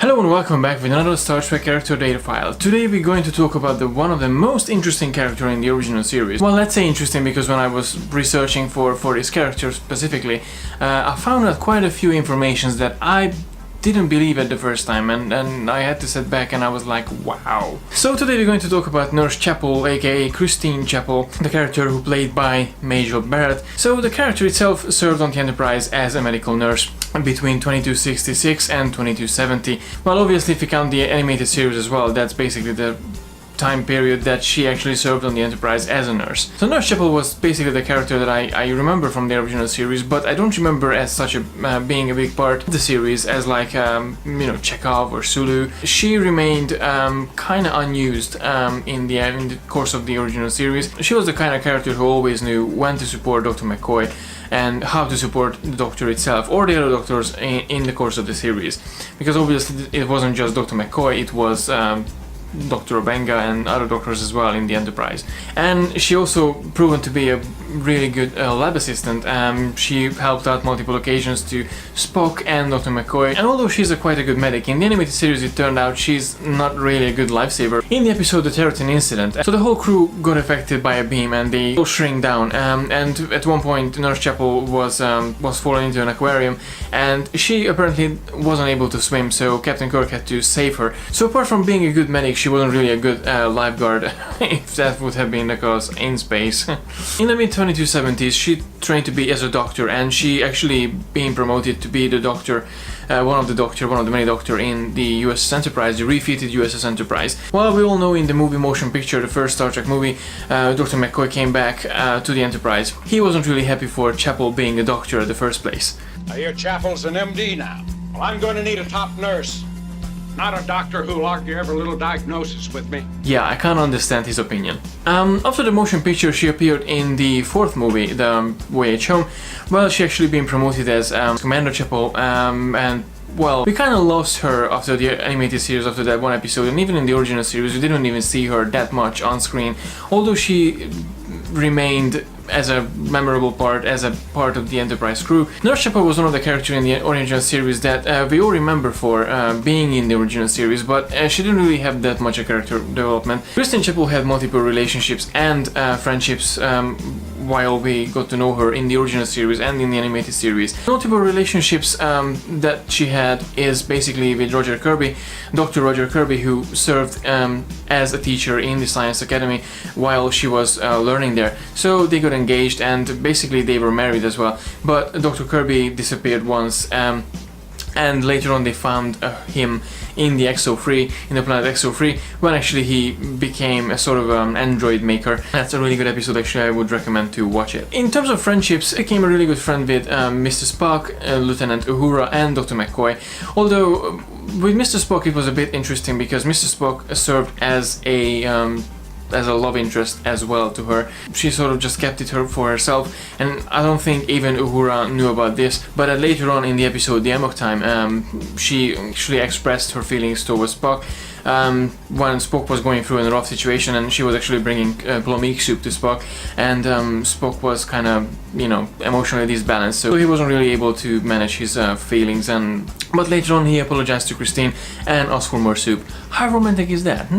Hello and welcome back with another Star Trek character data file. Today we're going to talk about one of the most interesting character in the original series. Well, let's say interesting because when I was researching for this character specifically, I found out quite a few informations that I didn't believe at the first time, and I had to sit back and I was like, wow. So today we're going to talk about Nurse Chapel, aka Christine Chapel, the character who played by Majel Barrett. So the character itself served on the Enterprise as a medical nurse between 2266 and 2270. Well, obviously if you count the animated series as well, that's basically the time period that she actually served on the Enterprise as a nurse. So Nurse Chapel was basically the character that I remember from the original series, but I don't remember as such being a big part of the series as like, Chekhov or Sulu. She remained kind of unused in the course of the original series. She was the kind of character who always knew when to support Dr. McCoy and how to support the Doctor itself or the other Doctors in the course of the series. Because obviously it wasn't just Dr. McCoy, it was Dr. Obenga and other doctors as well in the Enterprise. And she also proven to be a really good lab assistant. She helped out multiple occasions to Spock and Dr. McCoy, and although she's quite a good medic, in the animated series it turned out she's not really a good lifesaver. In the episode The Terratin Incident, so the whole crew got affected by a beam and they all shrink down, and at one point Nurse Chapel was fallen into an aquarium and she apparently wasn't able to swim, so Captain Kirk had to save her. So apart from being a good medic, she wasn't really a good lifeguard, if that would have been the case in space. In the mid-2270s, she trained to be as a doctor, and she actually being promoted to be the doctor, one of the many doctor in the USS Enterprise, the refitted USS Enterprise. Well, we all know in the movie motion picture, the first Star Trek movie, Dr. McCoy came back to the Enterprise. He wasn't really happy for Chapel being a doctor in the first place. I hear Chapel's an MD now. Well, I'm going to need a top nurse. Not a doctor who'll argue every little diagnosis with me. Yeah, I can't understand his opinion. After the motion picture, she appeared in the fourth movie, The Voyage Home. Well, she actually been promoted as Commander Chapel, and well, we kind of lost her after the animated series, after that one episode, and even in the original series we didn't even see her that much on screen, although she remained as a memorable part, as a part of the Enterprise crew. Nurse Chapel was one of the characters in the original series that we all remember for being in the original series, but she didn't really have that much a character development. Christine Chapel had multiple relationships and friendships while we got to know her in the original series and in the animated series. Notable relationships that she had is basically with Roger Kirby, Dr. Roger Kirby, who served as a teacher in the Science Academy while she was learning there. So they got engaged and basically they were married as well. But Dr. Kirby disappeared once, and later on they found him in the XO3, in the planet XO3, when actually he became a sort of android maker. That's a really good episode, actually I would recommend to watch it. In terms of friendships, I became a really good friend with Mr. Spock, Lieutenant Uhura and Dr. McCoy. Although with Mr. Spock it was a bit interesting because Mr. Spock served as a love interest as well to her. She sort of just kept it for herself, and I don't think even Uhura knew about this, but later on in the episode The Amok Time, she actually expressed her feelings towards Spock when Spock was going through a rough situation, and she was actually bringing plomeek soup to Spock, and Spock was kind of, emotionally disbalanced, so he wasn't really able to manage his feelings, but later on he apologized to Christine and asked for more soup. How romantic is that?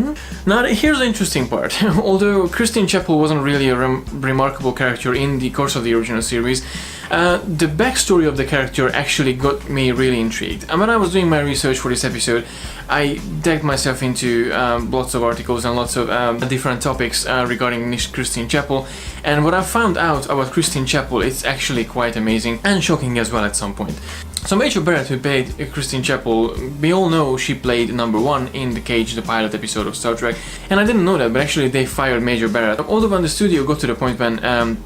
Now here's the interesting part. Although Christine Chapel wasn't really a remarkable character in the course of the original series, the backstory of the character actually got me really intrigued. And when I was doing my research for this episode, I dug myself into lots of articles and lots of different topics regarding Christine Chapel, and what I found out about Christine Chapel, it's actually quite amazing and shocking as well at some point. So Majel Barrett, who played Christine Chapel, we all know she played number 1 in The Cage, the pilot episode of Star Trek, and I didn't know that, but actually they fired Majel Barrett. Although when the studio got to the point when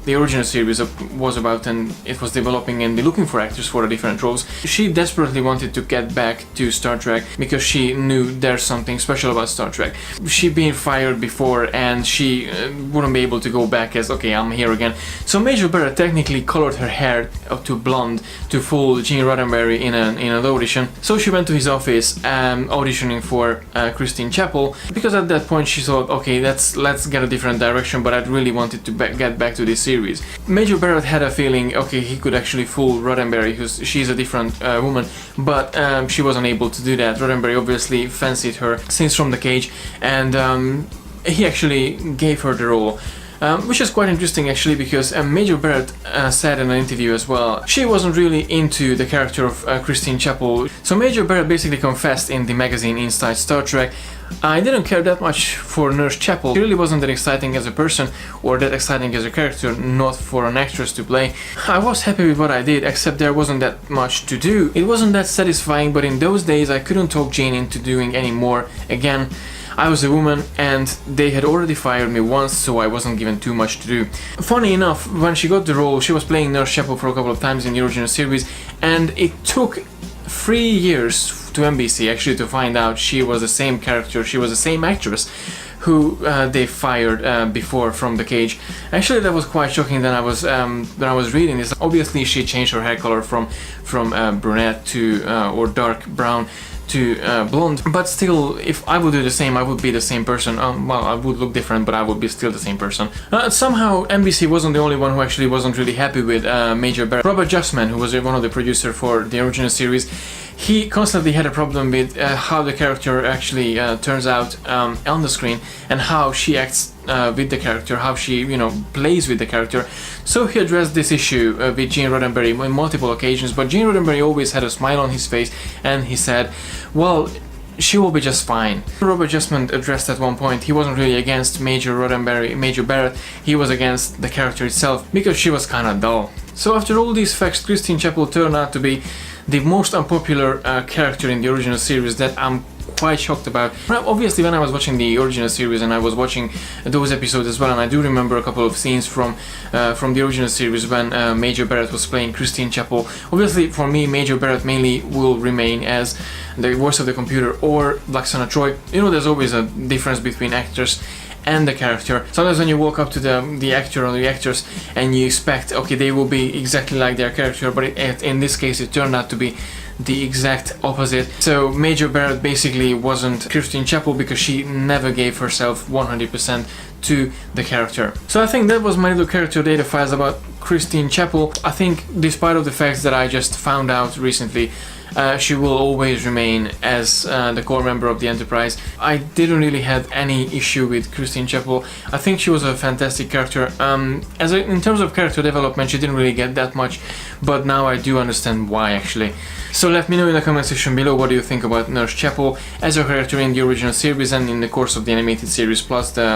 the original series was about and it was developing and looking for actors for the different roles, she desperately wanted to get back to Star Trek because she knew there's something special about Star Trek. She'd been fired before and she wouldn't be able to go back as, okay, I'm here again. So Majel Barrett technically colored her hair to blonde to fool Gene Roddenberry Roddenberry in an audition. So she went to his office auditioning for Christine Chapel, because at that point she thought, okay, let's get a different direction, but I really wanted to get back to this series. Majel Barrett had a feeling, okay, he could actually fool Roddenberry, because she's a different woman, but she wasn't able to do that. Roddenberry obviously fancied her since From the Cage, and he actually gave her the role. Which is quite interesting actually, because Majel Barrett said in an interview as well, she wasn't really into the character of Christine Chapel. So Majel Barrett basically confessed in the magazine Inside Star Trek, I didn't care that much for Nurse Chapel. She really wasn't that exciting as a person or that exciting as a character, not for an actress to play. I was happy with what I did, except there wasn't that much to do. It wasn't that satisfying, but in those days I couldn't talk Jane into doing any more again. I was a woman and they had already fired me once, so I wasn't given too much to do. Funny enough, when she got the role, she was playing Nurse Chapel for a couple of times in the original series, and it took 3 years to NBC actually to find out she was the same character, she was the same actress who they fired before From the Cage. Actually, that was quite shocking when I was reading this. Obviously, she changed her hair color from brunette to or dark brown to blonde, but still, if I would do the same, I would be the same person. Well, I would look different, but I would be still the same person. Somehow NBC wasn't the only one who actually wasn't really happy with Majel Barrett. Robert Justman, who was one of the producers for the original series, he constantly had a problem with how the character actually turns out on the screen, and how she acts with the character, how she, plays with the character. So he addressed this issue with Gene Roddenberry on multiple occasions, but Gene Roddenberry always had a smile on his face, and he said, well, she will be just fine. Robert Justman addressed at one point, he wasn't really against Majel Barrett, he was against the character itself, because she was kinda dull. So after all these facts, Christine Chapel turned out to be the most unpopular character in the original series that I'm quite shocked about. Obviously, when I was watching the original series and I was watching those episodes as well, and I do remember a couple of scenes from the original series when Majel Barrett was playing Christine Chapel. Obviously, for me, Majel Barrett mainly will remain as the voice of the computer or Lwaxana Troi. There's always a difference between actors and the character. Sometimes when you walk up to the actor or the actress and you expect, okay, they will be exactly like their character, but in this case it turned out to be the exact opposite. So Majel Barrett basically wasn't Christine Chapel because she never gave herself 100% to the character. So I think that was my little character data files about Christine Chapel. I think despite of the facts that I just found out recently, she will always remain as the core member of the Enterprise. I didn't really have any issue with Christine Chapel. I think she was a fantastic character. In terms of character development, she didn't really get that much, but now I do understand why actually. So let me know in the comment section below what do you think about Nurse Chapel as a character in the original series and in the course of the animated series, plus the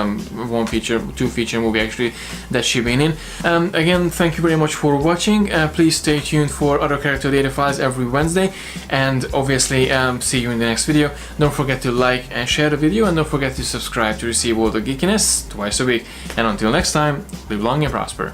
two feature movie actually that she been in. Again, thank you very much for watching. Please stay tuned for other character data files every Wednesday, and obviously see you in the next video. Don't forget to like and share the video, and don't forget to subscribe to receive all the geekiness twice a week. And until next time, live long and prosper.